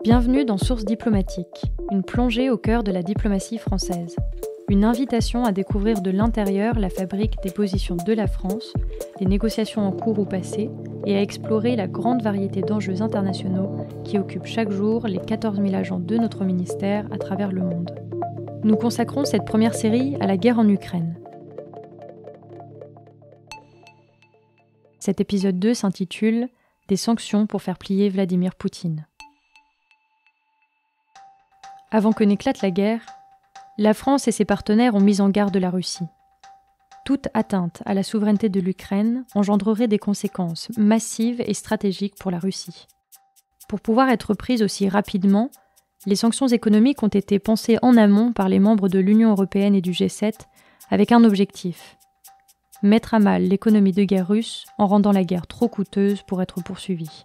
Bienvenue dans Sources diplomatiques, une plongée au cœur de la diplomatie française. Une invitation à découvrir de l'intérieur la fabrique des positions de la France, les négociations en cours ou passées, et à explorer la grande variété d'enjeux internationaux qui occupent chaque jour les 14 000 agents de notre ministère à travers le monde. Nous consacrons cette première série à la guerre en Ukraine. Cet épisode 2 s'intitule « Des sanctions pour faire plier Vladimir Poutine ». Avant que n'éclate la guerre, la France et ses partenaires ont mis en garde la Russie. Toute atteinte à la souveraineté de l'Ukraine engendrerait des conséquences massives et stratégiques pour la Russie. Pour pouvoir être prises aussi rapidement, les sanctions économiques ont été pensées en amont par les membres de l'Union européenne et du G7 avec un objectif : mettre à mal l'économie de guerre russe en rendant la guerre trop coûteuse pour être poursuivie.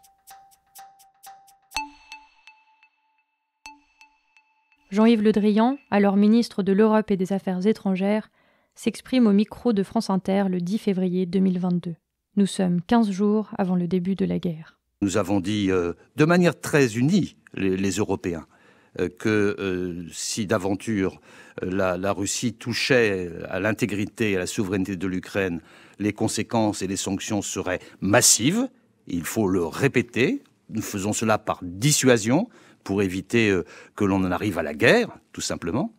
Jean-Yves Le Drian, alors ministre de l'Europe et des Affaires étrangères, s'exprime au micro de France Inter le 10 février 2022. Nous sommes 15 jours avant le début de la guerre. Nous avons dit de manière très unie, les Européens, que si d'aventure la Russie touchait à l'intégrité et à la souveraineté de l'Ukraine, les conséquences et les sanctions seraient massives. Il faut le répéter. Nous faisons cela par dissuasion, pour éviter que l'on en arrive à la guerre, tout simplement.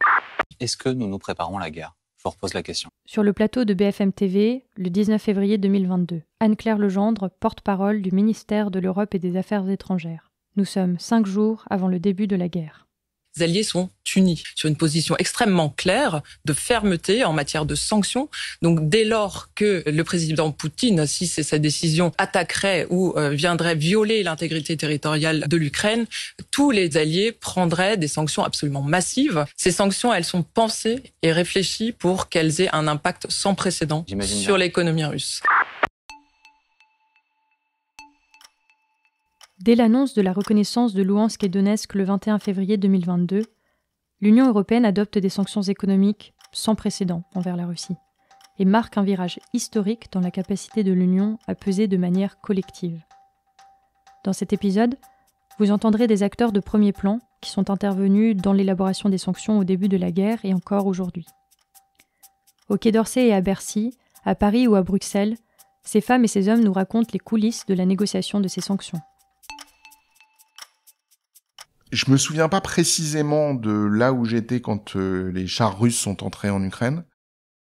Est-ce que nous nous préparons à la guerre ? Je vous repose la question. Sur le plateau de BFM TV, le 19 février 2022, Anne-Claire Legendre, porte-parole du ministère de l'Europe et des Affaires étrangères. Nous sommes 5 jours avant le début de la guerre. Les alliés sont unis sur une position extrêmement claire de fermeté en matière de sanctions. Donc dès lors que le président Poutine, si c'est sa décision, attaquerait ou viendrait violer l'intégrité territoriale de l'Ukraine, tous les alliés prendraient des sanctions absolument massives. Ces sanctions, elles sont pensées et réfléchies pour qu'elles aient un impact sans précédent sur l'économie russe. Dès l'annonce de la reconnaissance de Louhansk et Donetsk le 21 février 2022, l'Union européenne adopte des sanctions économiques sans précédent envers la Russie et marque un virage historique dans la capacité de l'Union à peser de manière collective. Dans cet épisode, vous entendrez des acteurs de premier plan qui sont intervenus dans l'élaboration des sanctions au début de la guerre et encore aujourd'hui. Au Quai d'Orsay et à Bercy, à Paris ou à Bruxelles, ces femmes et ces hommes nous racontent les coulisses de la négociation de ces sanctions. Je me souviens pas précisément de là où j'étais quand les chars russes sont entrés en Ukraine.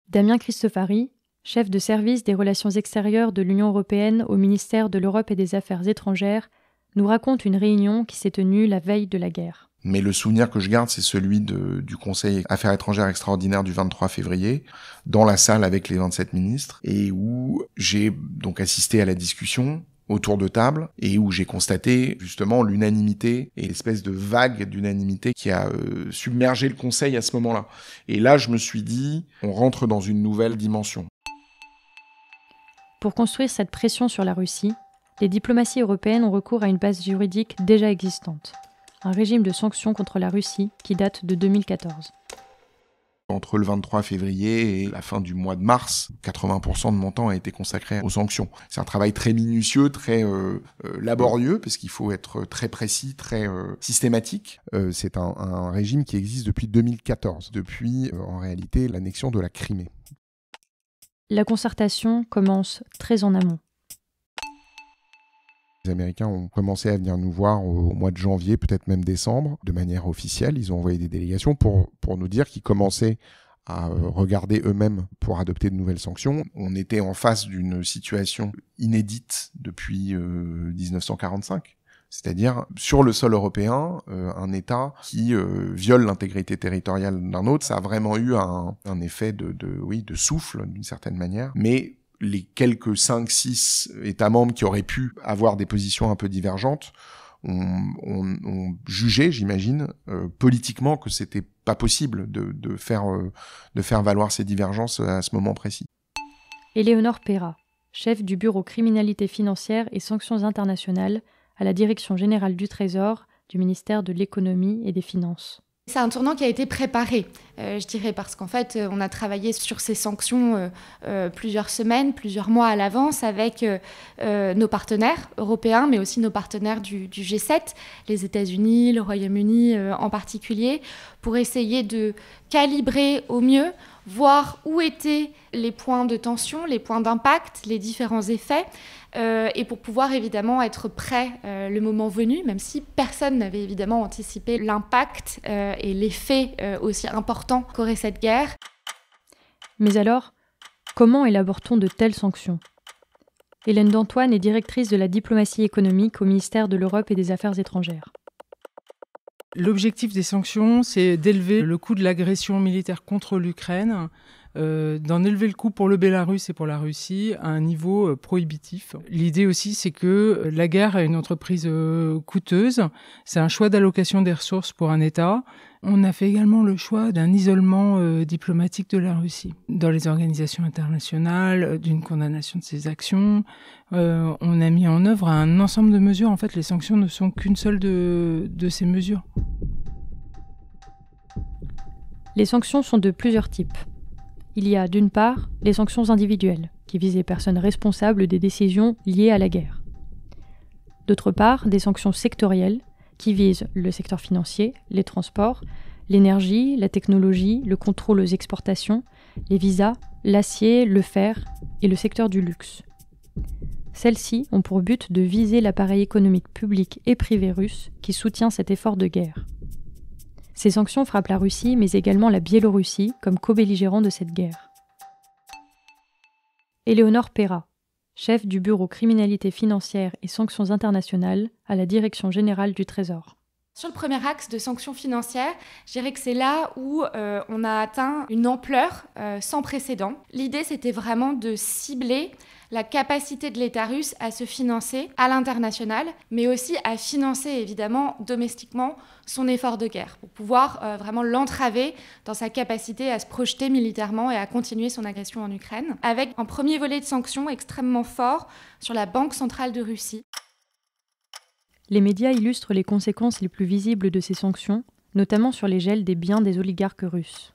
Damien Cristofari, chef de service des relations extérieures de l'Union européenne au ministère de l'Europe et des Affaires étrangères, nous raconte une réunion qui s'est tenue la veille de la guerre. Mais le souvenir que je garde, c'est celui du Conseil Affaires étrangères extraordinaire du 23 février, dans la salle avec les 27 ministres, et où j'ai donc assisté à la discussion autour de table, et où j'ai constaté justement l'unanimité et l'espèce de vague d'unanimité qui a submergé le Conseil à ce moment-là. Et là, je me suis dit, on rentre dans une nouvelle dimension. Pour construire cette pression sur la Russie, les diplomaties européennes ont recours à une base juridique déjà existante, un régime de sanctions contre la Russie qui date de 2014. Entre le 23 février et la fin du mois de mars, 80% de mon temps a été consacré aux sanctions. C'est un travail très minutieux, très laborieux, parce qu'il faut être très précis, très systématique. C'est un régime qui existe depuis 2014, depuis en réalité l'annexion de la Crimée. La concertation commence très en amont. Les Américains ont commencé à venir nous voir au mois de janvier, peut-être même décembre, de manière officielle. Ils ont envoyé des délégations pour nous dire qu'ils commençaient à regarder eux-mêmes pour adopter de nouvelles sanctions. On était en face d'une situation inédite depuis 1945. C'est-à-dire, sur le sol européen, un État qui viole l'intégrité territoriale d'un autre. Ça a vraiment eu un effet de souffle, d'une certaine manière. Mais les quelques 5-6 États membres qui auraient pu avoir des positions un peu divergentes ont jugé, j'imagine, politiquement que c'était pas possible de faire valoir ces divergences à ce moment précis. Éléonore Perra, chef du bureau criminalité financière et sanctions internationales à la Direction générale du Trésor du ministère de l'économie et des finances. C'est un tournant qui a été préparé, je dirais, parce qu'en fait, on a travaillé sur ces sanctions plusieurs semaines, plusieurs mois à l'avance avec nos partenaires européens, mais aussi nos partenaires du G7, les États-Unis, le Royaume-Uni en particulier, pour essayer de calibrer au mieux, voir où étaient les points de tension, les points d'impact, les différents effets, et pour pouvoir évidemment être prêt le moment venu, même si personne n'avait évidemment anticipé l'impact et l'effet aussi important qu'aurait cette guerre. Mais alors, comment élabore-t-on de telles sanctions ? Hélène d'Antoine est directrice de la diplomatie économique au ministère de l'Europe et des Affaires étrangères. L'objectif des sanctions, c'est d'élever le coût de l'agression militaire contre l'Ukraine, d'en élever le coût pour le Bélarus et pour la Russie à un niveau prohibitif. L'idée aussi, c'est que la guerre est une entreprise coûteuse. C'est un choix d'allocation des ressources pour un État. On a fait également le choix d'un isolement diplomatique de la Russie dans les organisations internationales, d'une condamnation de ses actions. On a mis en œuvre un ensemble de mesures. En fait, les sanctions ne sont qu'une seule de ces mesures. Les sanctions sont de plusieurs types. Il y a d'une part les sanctions individuelles, qui visent les personnes responsables des décisions liées à la guerre. D'autre part, des sanctions sectorielles, qui visent le secteur financier, les transports, l'énergie, la technologie, le contrôle aux exportations, les visas, l'acier, le fer et le secteur du luxe. Celles-ci ont pour but de viser l'appareil économique public et privé russe qui soutient cet effort de guerre. Ces sanctions frappent la Russie, mais également la Biélorussie, comme co-belligérant de cette guerre. Éléonore Perra, chef du bureau criminalité financière et sanctions internationales à la Direction générale du Trésor. Sur le premier axe de sanctions financières, je dirais que c'est là où on a atteint une ampleur sans précédent. L'idée, c'était vraiment de cibler la capacité de l'État russe à se financer à l'international, mais aussi à financer évidemment domestiquement son effort de guerre, pour pouvoir vraiment l'entraver dans sa capacité à se projeter militairement et à continuer son agression en Ukraine, avec un premier volet de sanctions extrêmement fort sur la Banque centrale de Russie. Les médias illustrent les conséquences les plus visibles de ces sanctions, notamment sur les gels des biens des oligarques russes.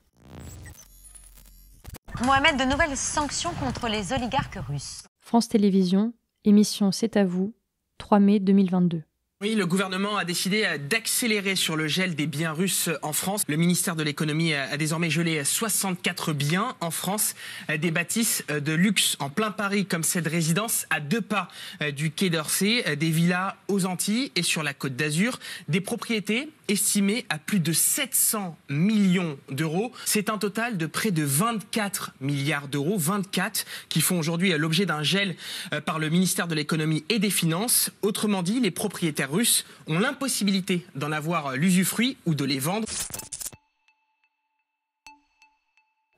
Mohamed, de nouvelles sanctions contre les oligarques russes. France Télévisions, émission C'est à vous, 3 mai 2022. Oui, le gouvernement a décidé d'accélérer sur le gel des biens russes en France. Le ministère de l'économie a désormais gelé 64 biens en France, des bâtisses de luxe en plein Paris comme cette résidence à 2 pas du Quai d'Orsay, des villas aux Antilles et sur la Côte d'Azur, des propriétés estimées à plus de 700 millions d'euros. C'est un total de près de 24 milliards d'euros, 24 qui font aujourd'hui l'objet d'un gel par le ministère de l'économie et des finances. Autrement dit, les propriétaires russes ont l'impossibilité d'en avoir l'usufruit ou de les vendre.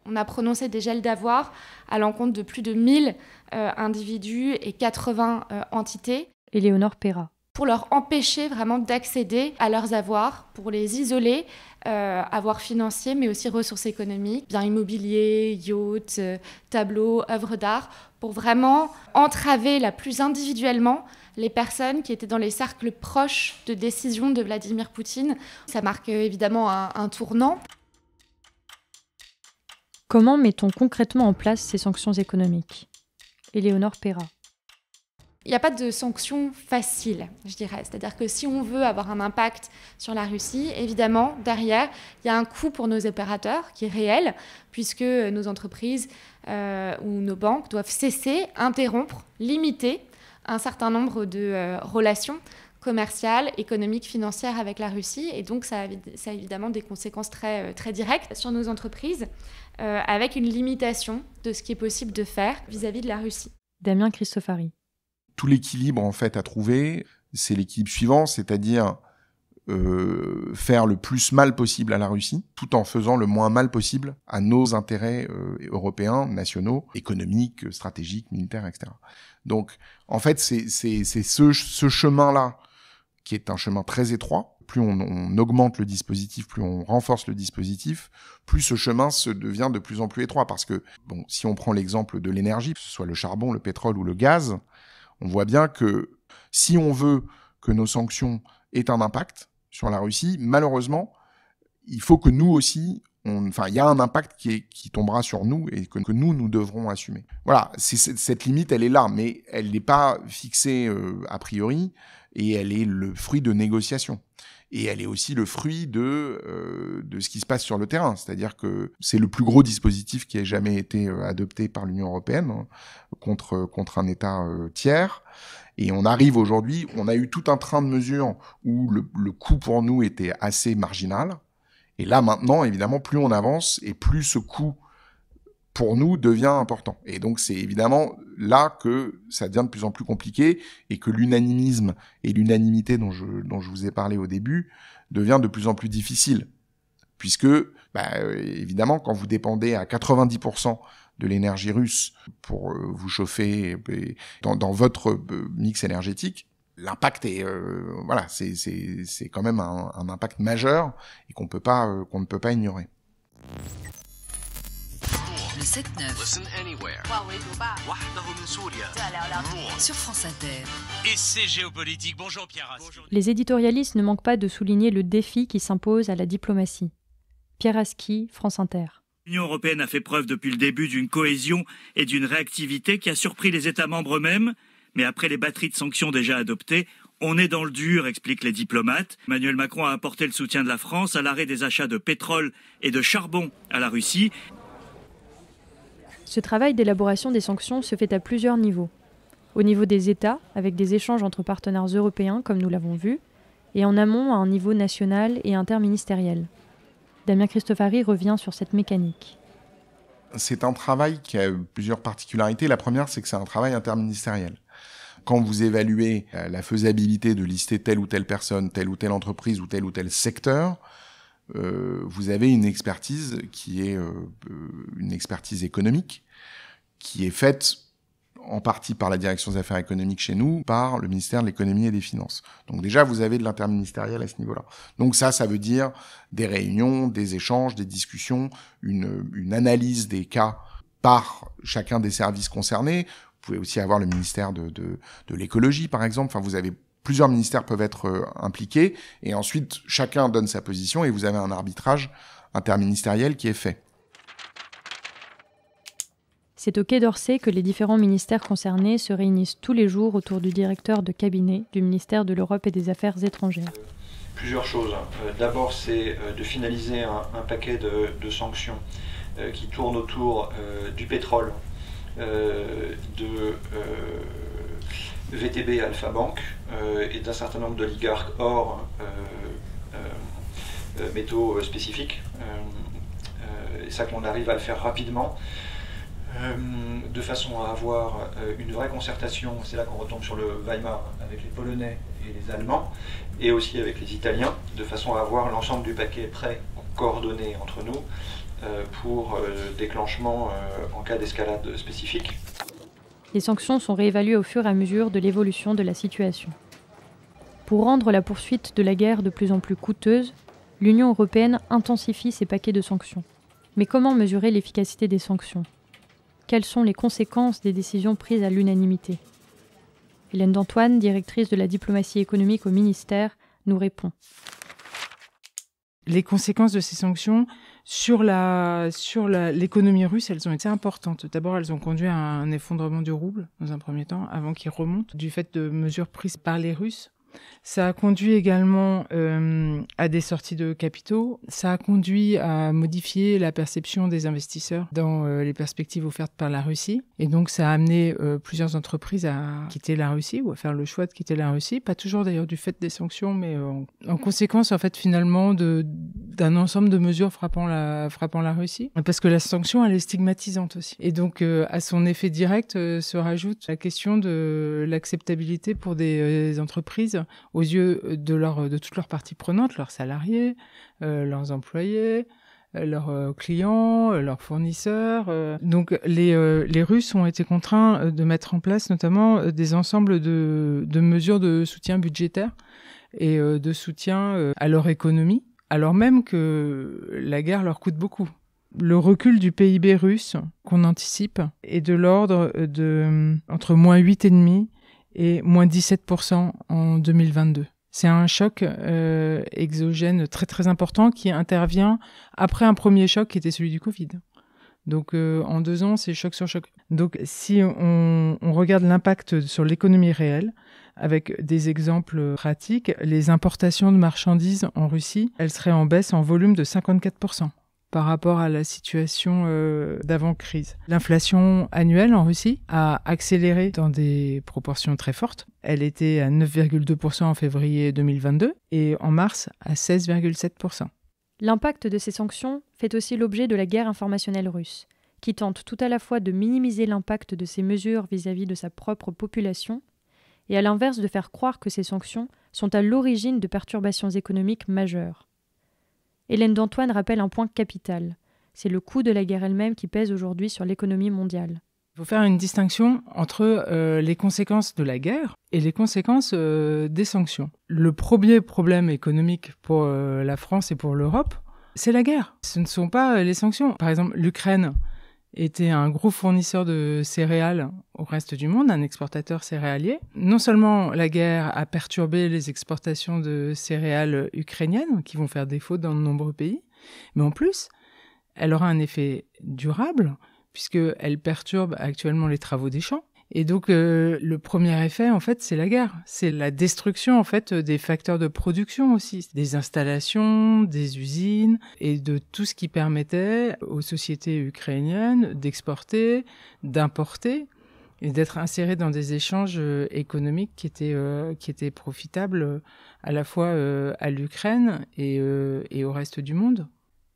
On a prononcé des gels d'avoirs à l'encontre de plus de 1000 individus et 80 entités. Éléonore Perra. Pour leur empêcher vraiment d'accéder à leurs avoirs, pour les isoler, avoirs financiers, mais aussi ressources économiques, biens immobiliers, yachts, tableaux, œuvres d'art, pour vraiment entraver la plus individuellement les personnes qui étaient dans les cercles proches de décision de Vladimir Poutine. Ça marque évidemment un tournant. Comment met-on concrètement en place ces sanctions économiques ? Éléonore Perra. Il n'y a pas de sanctions faciles, je dirais. C'est-à-dire que si on veut avoir un impact sur la Russie, évidemment, derrière, il y a un coût pour nos opérateurs qui est réel, puisque nos entreprises ou nos banques doivent cesser, interrompre, limiter un certain nombre de relations commerciales, économiques, financières avec la Russie. Et donc, ça a évidemment des conséquences très, très directes sur nos entreprises, avec une limitation de ce qui est possible de faire vis-à-vis de la Russie. Damien Cristofari. Tout l'équilibre en fait à trouver, c'est l'équilibre suivant, c'est-à-dire faire le plus mal possible à la Russie, tout en faisant le moins mal possible à nos intérêts européens, nationaux, économiques, stratégiques, militaires, etc. Donc, en fait, c'est ce chemin-là qui est un chemin très étroit. Plus on augmente le dispositif, plus on renforce le dispositif, plus ce chemin se devient de plus en plus étroit. Parce que, bon, si on prend l'exemple de l'énergie, que ce soit le charbon, le pétrole ou le gaz, on voit bien que si on veut que nos sanctions aient un impact sur la Russie, malheureusement, il faut que nous aussi, il y a un impact qui tombera sur nous et que nous devrons assumer. Voilà, cette limite, elle est là, mais elle n'est pas fixée a priori, et elle est le fruit de négociations. Et elle est aussi le fruit de ce qui se passe sur le terrain. C'est-à-dire que c'est le plus gros dispositif qui ait jamais été adopté par l'Union européenne contre un État tiers. Et on arrive aujourd'hui, on a eu tout un train de mesures où le coût pour nous était assez marginal. Et là, maintenant, évidemment, plus on avance et plus ce coût pour nous devient important. Et donc, c'est évidemment là que ça devient de plus en plus compliqué et que l'unanimisme et l'unanimité dont je vous ai parlé au début devient de plus en plus difficile. Puisque, évidemment, quand vous dépendez à 90% de l'énergie russe pour vous chauffer dans votre mix énergétique, l'impact est, c'est quand même un impact majeur et qu'on ne peut pas ignorer. Le 7-9 sur France Inter. Et c'est géopolitique. Bonjour Pierre Aski. Les éditorialistes ne manquent pas de souligner le défi qui s'impose à la diplomatie. Pierre Aski, France Inter. L'Union européenne a fait preuve depuis le début d'une cohésion et d'une réactivité qui a surpris les États membres eux-mêmes. Mais après les batteries de sanctions déjà adoptées, on est dans le dur, expliquent les diplomates. Emmanuel Macron a apporté le soutien de la France à l'arrêt des achats de pétrole et de charbon à la Russie. Ce travail d'élaboration des sanctions se fait à plusieurs niveaux. Au niveau des États, avec des échanges entre partenaires européens, comme nous l'avons vu, et en amont à un niveau national et interministériel. Damien Cristofari revient sur cette mécanique. C'est un travail qui a plusieurs particularités. La première, c'est que c'est un travail interministériel. Quand vous évaluez la faisabilité de lister telle ou telle personne, telle ou telle entreprise ou tel secteur, vous avez une expertise qui est une expertise économique, qui est faite en partie par la direction des affaires économiques chez nous, par le ministère de l'économie et des finances. Donc déjà, vous avez de l'interministériel à ce niveau-là. Donc ça veut dire des réunions, des échanges, des discussions, une analyse des cas par chacun des services concernés. Vous pouvez aussi avoir le ministère de l'écologie, par exemple. Enfin, vous avez plusieurs ministères peuvent être impliqués, et ensuite, chacun donne sa position, et vous avez un arbitrage interministériel qui est fait. C'est au Quai d'Orsay que les différents ministères concernés se réunissent tous les jours autour du directeur de cabinet du ministère de l'Europe et des Affaires étrangères. Plusieurs choses. D'abord, c'est de finaliser un paquet de sanctions qui tournent autour du pétrole, de VTB Alpha Bank et d'un certain nombre d'oligarques hors métaux spécifiques. Et ça, qu'on arrive à le faire rapidement, de façon à avoir une vraie concertation. C'est là qu'on retombe sur le Weimar avec les Polonais et les Allemands, et aussi avec les Italiens, de façon à avoir l'ensemble du paquet prêt, coordonné entre nous, pour déclenchement en cas d'escalade spécifique. Les sanctions sont réévaluées au fur et à mesure de l'évolution de la situation. Pour rendre la poursuite de la guerre de plus en plus coûteuse, l'Union européenne intensifie ses paquets de sanctions. Mais comment mesurer l'efficacité des sanctions ? Quelles sont les conséquences des décisions prises à l'unanimité ? Hélène d'Antoine, directrice de la diplomatie économique au ministère, nous répond. Les conséquences de ces sanctions sur l'économie russe, elles ont été importantes. D'abord, elles ont conduit à un effondrement du rouble, dans un premier temps, avant qu'il remonte, du fait de mesures prises par les Russes. Ça a conduit également à des sorties de capitaux. Ça a conduit à modifier la perception des investisseurs dans les perspectives offertes par la Russie. Et donc, ça a amené plusieurs entreprises à quitter la Russie ou à faire le choix de quitter la Russie. Pas toujours d'ailleurs du fait des sanctions, mais en conséquence, en fait, finalement, d'un ensemble de mesures frappant la Russie. Parce que la sanction, elle est stigmatisante aussi. Et donc, à son effet direct se rajoute la question de l'acceptabilité pour des entreprises aux yeux de toutes leurs parties prenantes, leurs salariés, leurs employés, leurs clients, leurs fournisseurs. Donc les Russes ont été contraints de mettre en place notamment des ensembles de mesures de soutien budgétaire et de soutien à leur économie, alors même que la guerre leur coûte beaucoup. Le recul du PIB russe qu'on anticipe est de l'ordre de entre moins 8,5% et moins 17% en 2022. C'est un choc exogène très très important qui intervient après un premier choc qui était celui du Covid. Donc en 2 ans, c'est choc sur choc. Donc si on regarde l'impact sur l'économie réelle, avec des exemples pratiques, les importations de marchandises en Russie, elles seraient en baisse en volume de 54% par rapport à la situation d'avant-crise. L'inflation annuelle en Russie a accéléré dans des proportions très fortes. Elle était à 9,2% en février 2022 et en mars à 16,7%. L'impact de ces sanctions fait aussi l'objet de la guerre informationnelle russe, qui tente tout à la fois de minimiser l'impact de ces mesures vis-à-vis de sa propre population et à l'inverse de faire croire que ces sanctions sont à l'origine de perturbations économiques majeures. Hélène d'Antoine rappelle un point capital. C'est le coût de la guerre elle-même qui pèse aujourd'hui sur l'économie mondiale. Il faut faire une distinction entre les conséquences de la guerre et les conséquences des sanctions. Le premier problème économique pour la France et pour l'Europe, c'est la guerre. Ce ne sont pas les sanctions. Par exemple, l'Ukraine était un gros fournisseur de céréales au reste du monde, un exportateur céréalier. Non seulement la guerre a perturbé les exportations de céréales ukrainiennes, qui vont faire défaut dans de nombreux pays, mais en plus, elle aura un effet durable, puisqu'elle perturbe actuellement les travaux des champs. Et donc, le premier effet, en fait, c'est la guerre. C'est la destruction, en fait, des facteurs de production aussi, des installations, des usines, et de tout ce qui permettait aux sociétés ukrainiennes d'exporter, d'importer, et d'être insérées dans des échanges économiques qui étaient profitables à la fois à l'Ukraine et au reste du monde.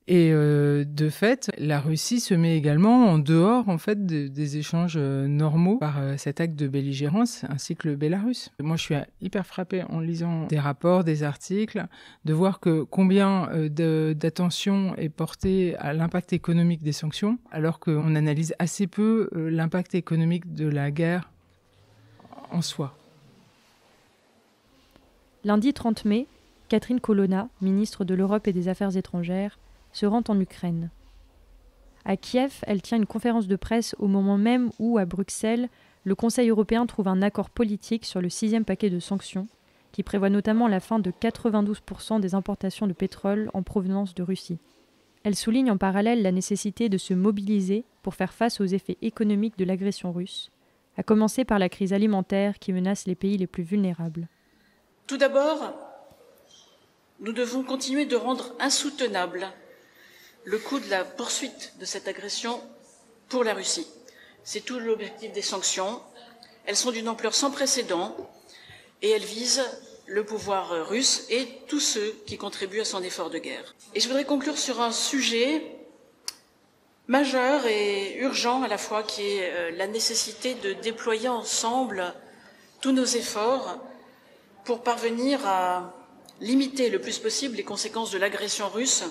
Et de fait, la Russie se met également en dehors en fait des échanges normaux par cet acte de belligérance, ainsi que le Bélarus. Moi, je suis hyper frappée en lisant des rapports, des articles, de voir que combien d'attention est portée à l'impact économique des sanctions, alors qu'on analyse assez peu l'impact économique de la guerre en soi. Lundi 30 mai, Catherine Colonna, ministre de l'Europe et des Affaires étrangères, se rend en Ukraine. À Kiev, elle tient une conférence de presse au moment même où, à Bruxelles, le Conseil européen trouve un accord politique sur le 6e paquet de sanctions, qui prévoit notamment la fin de 92% des importations de pétrole en provenance de Russie. Elle souligne en parallèle la nécessité de se mobiliser pour faire face aux effets économiques de l'agression russe, à commencer par la crise alimentaire qui menace les pays les plus vulnérables. Tout d'abord, nous devons continuer de rendre insoutenable le coût de la poursuite de cette agression pour la Russie. C'est tout l'objectif des sanctions. Elles sont d'une ampleur sans précédent et elles visent le pouvoir russe et tous ceux qui contribuent à son effort de guerre. Et je voudrais conclure sur un sujet majeur et urgent à la fois, qui est la nécessité de déployer ensemble tous nos efforts pour parvenir à limiter le plus possible les conséquences de l'agression russe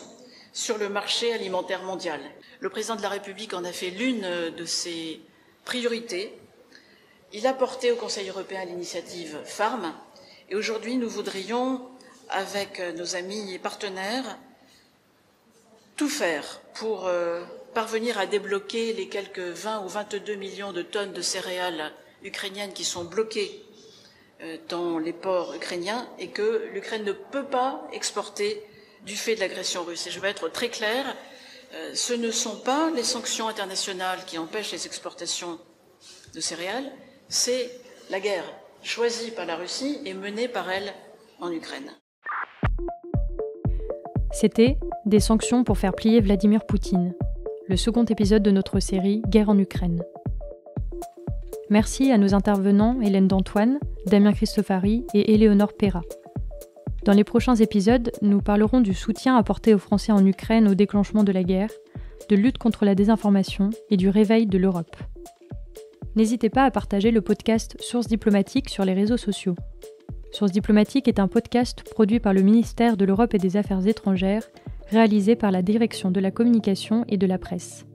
sur le marché alimentaire mondial. Le président de la République en a fait l'une de ses priorités. Il a porté au Conseil européen l'initiative Farm, et aujourd'hui nous voudrions, avec nos amis et partenaires, tout faire pour parvenir à débloquer les quelques 20 ou 22 millions de tonnes de céréales ukrainiennes qui sont bloquées dans les ports ukrainiens et que l'Ukraine ne peut pas exporter du fait de l'agression russe. Et je vais être très claire, ce ne sont pas les sanctions internationales qui empêchent les exportations de céréales, c'est la guerre choisie par la Russie et menée par elle en Ukraine. C'était des sanctions pour faire plier Vladimir Poutine, le second épisode de notre série Guerre en Ukraine. Merci à nos intervenants Hélène d'Antoine, Damien Cristofari et Éléonore Perra. Dans les prochains épisodes, nous parlerons du soutien apporté aux Français en Ukraine au déclenchement de la guerre, de lutte contre la désinformation et du réveil de l'Europe. N'hésitez pas à partager le podcast Sources diplomatiques sur les réseaux sociaux. Sources diplomatiques est un podcast produit par le ministère de l'Europe et des Affaires étrangères, réalisé par la Direction de la communication et de la presse.